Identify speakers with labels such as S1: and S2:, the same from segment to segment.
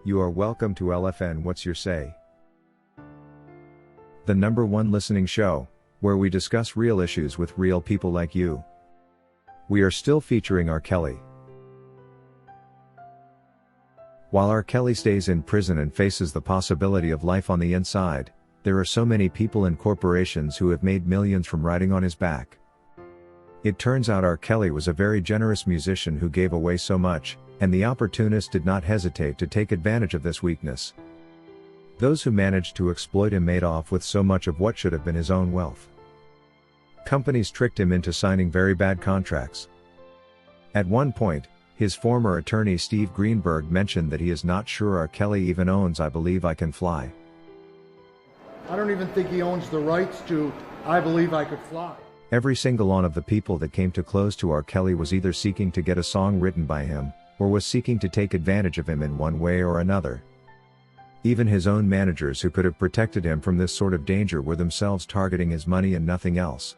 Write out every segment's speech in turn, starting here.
S1: You are welcome to LFN What's Your Say? The #1 listening show, where we discuss real issues with real people like you. We are still featuring R. Kelly. While R. Kelly stays in prison and faces the possibility of life on the inside, there are so many people and corporations who have made millions from riding on his back. It turns out R. Kelly was a very generous musician who gave away so much, and the opportunists did not hesitate to take advantage of this weakness. Those who managed to exploit him made off with so much of what should have been his own wealth. Companies tricked him into signing very bad contracts. At one point, his former attorney Steve Greenberg mentioned that he is not sure R. Kelly even owns I Believe I Can Fly.
S2: I don't even think he owns the rights to I Believe I Could Fly.
S1: Every single one of the people that came too close to R. Kelly was either seeking to get a song written by him, or was seeking to take advantage of him in one way or another. Even his own managers who could have protected him from this sort of danger were themselves targeting his money and nothing else.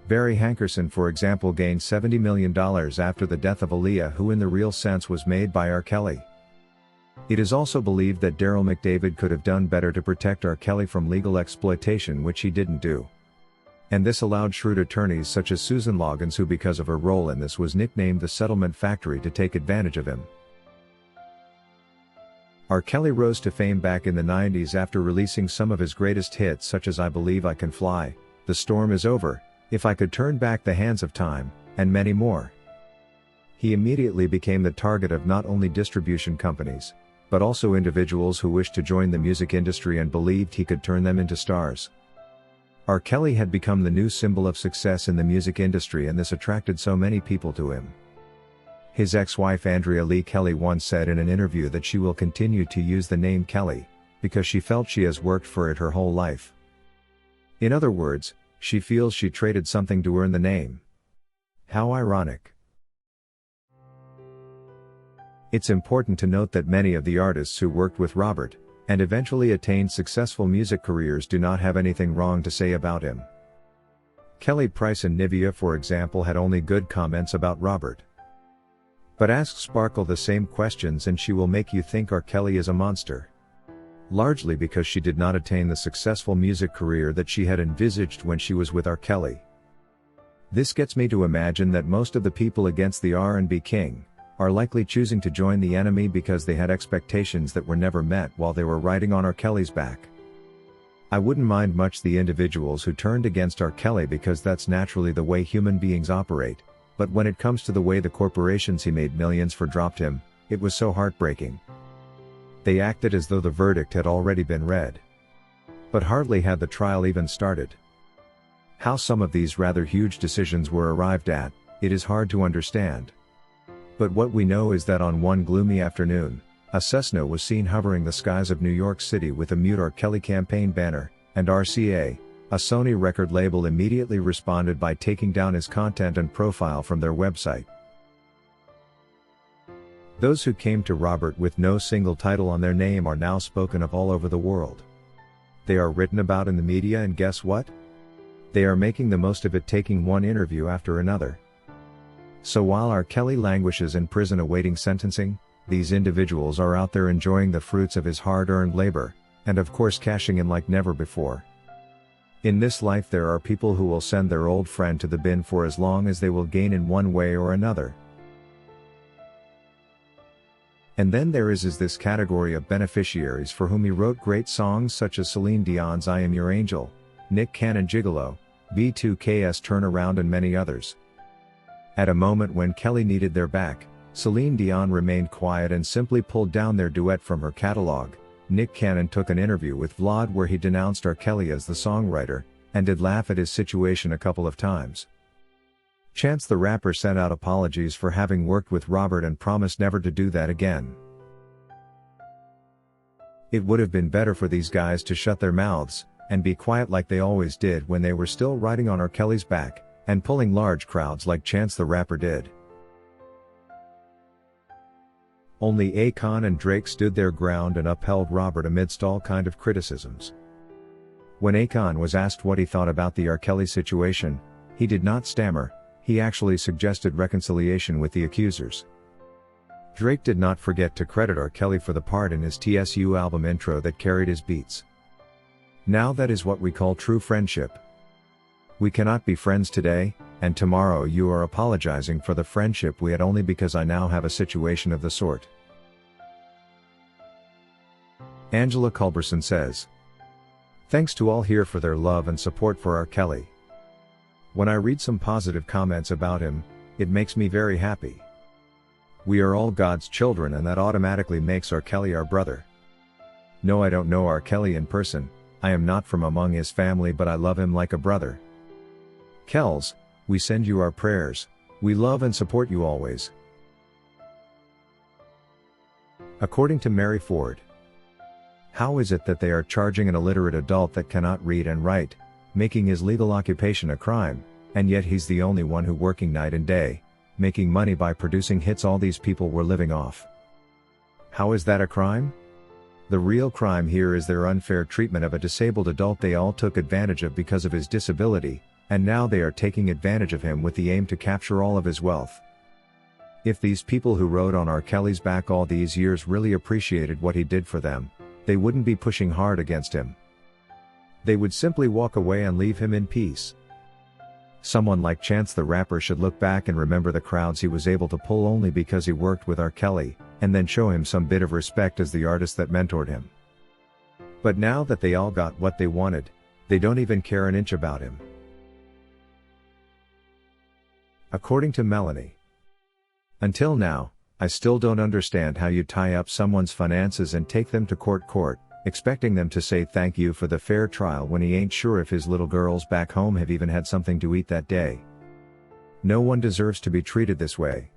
S1: Barry Hankerson, for example, gained $70 million after the death of Aaliyah, who in the real sense was made by R. Kelly. It is also believed that Daryl McDavid could have done better to protect R. Kelly from legal exploitation, which he didn't do. And this allowed shrewd attorneys such as Susan Loggins, who because of her role in this was nicknamed the Settlement Factory, to take advantage of him. R. Kelly rose to fame back in the 90s after releasing some of his greatest hits such as I Believe I Can Fly, The Storm Is Over, If I Could Turn Back the Hands of Time, and many more. He immediately became the target of not only distribution companies, but also individuals who wished to join the music industry and believed he could turn them into stars. R. Kelly had become the new symbol of success in the music industry, and this attracted so many people to him. His ex-wife Andrea Lee Kelly once said in an interview that she will continue to use the name Kelly, because she felt she has worked for it her whole life. In other words, she feels she traded something to earn the name. How ironic. It's important to note that many of the artists who worked with Robert, and eventually attained successful music careers, do not have anything wrong to say about him. Kelly Price and Nivea, for example, had only good comments about Robert. But ask Sparkle the same questions and she will make you think R. Kelly is a monster. Largely because she did not attain the successful music career that she had envisaged when she was with R. Kelly. This gets me to imagine that most of the people against the R&B king are likely choosing to join the enemy because they had expectations that were never met while they were riding on R. Kelly's back. I wouldn't mind much the individuals who turned against R. Kelly, because that's naturally the way human beings operate, but when it comes to the way the corporations he made millions for dropped him, it was so heartbreaking. They acted as though the verdict had already been read. But hardly had the trial even started. How some of these rather huge decisions were arrived at, it is hard to understand. But what we know is that on one gloomy afternoon, a Cessna was seen hovering the skies of New York City with a Mute R. Kelly campaign banner, and RCA, a Sony record label, immediately responded by taking down his content and profile from their website. Those who came to Robert with no single title on their name are now spoken of all over the world. They are written about in the media, and guess what? They are making the most of it, taking one interview after another. So while R. Kelly languishes in prison awaiting sentencing, these individuals are out there enjoying the fruits of his hard-earned labor, and of course cashing in like never before. In this life there are people who will send their old friend to the bin for as long as they will gain in one way or another. And then there is this category of beneficiaries for whom he wrote great songs such as Celine Dion's I Am Your Angel, Nick Cannon Gigolo, B2K's Turnaround, and many others. At a moment when Kelly needed their back, Celine Dion remained quiet and simply pulled down their duet from her catalog. Nick Cannon took an interview with Vlad where he denounced R. Kelly as the songwriter, and did laugh at his situation a couple of times. Chance the Rapper sent out apologies for having worked with Robert and promised never to do that again. It would have been better for these guys to shut their mouths, and be quiet like they always did when they were still riding on R. Kelly's back, and pulling large crowds like Chance the Rapper did. Only Akon and Drake stood their ground and upheld Robert amidst all kind of criticisms. When Akon was asked what he thought about the R. Kelly situation, he did not stammer, he actually suggested reconciliation with the accusers. Drake did not forget to credit R. Kelly for the part in his TSU album intro that carried his beats. Now that is what we call true friendship. We cannot be friends today, and tomorrow you are apologizing for the friendship we had only because I now have a situation of the sort. Angela Culberson says, "Thanks to all here for their love and support for R. Kelly. When I read some positive comments about him, it makes me very happy. We are all God's children and that automatically makes R. Kelly our brother. No, I don't know R. Kelly in person, I am not from among his family, but I love him like a brother. Kells, we send you our prayers, we love and support you always." According to Mary Ford, how is it that they are charging an illiterate adult that cannot read and write, making his legal occupation a crime, and yet he's the only one who working night and day, making money by producing hits all these people were living off? How is that a crime? The real crime here is their unfair treatment of a disabled adult they all took advantage of because of his disability, and now they are taking advantage of him with the aim to capture all of his wealth. If these people who rode on R. Kelly's back all these years really appreciated what he did for them, they wouldn't be pushing hard against him. They would simply walk away and leave him in peace. Someone like Chance the Rapper should look back and remember the crowds he was able to pull only because he worked with R. Kelly, and then show him some bit of respect as the artist that mentored him. But now that they all got what they wanted, they don't even care an inch about him. According to Melanie, "Until now, I still don't understand how you tie up someone's finances and take them to court, expecting them to say thank you for the fair trial when he ain't sure if his little girls back home have even had something to eat that day. No one deserves to be treated this way.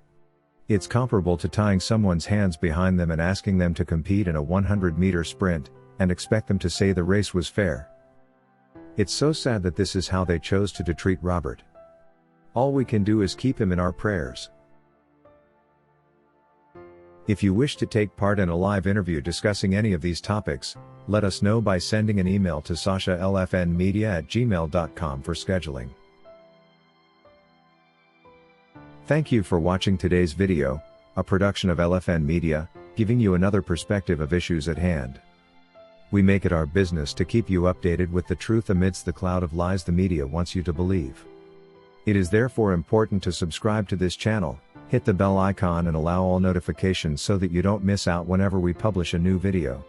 S1: It's comparable to tying someone's hands behind them and asking them to compete in a 100-meter sprint, and expect them to say the race was fair. It's so sad that this is how they chose to treat Robert. All we can do is keep him in our prayers." If you wish to take part in a live interview discussing any of these topics, let us know by sending an email to sashalfnmedia@gmail.com for scheduling. Thank you for watching today's video, a production of LFN Media, giving you another perspective of issues at hand. We make it our business to keep you updated with the truth amidst the cloud of lies the media wants you to believe. It is therefore important to subscribe to this channel, hit the bell icon and allow all notifications so that you don't miss out whenever we publish a new video.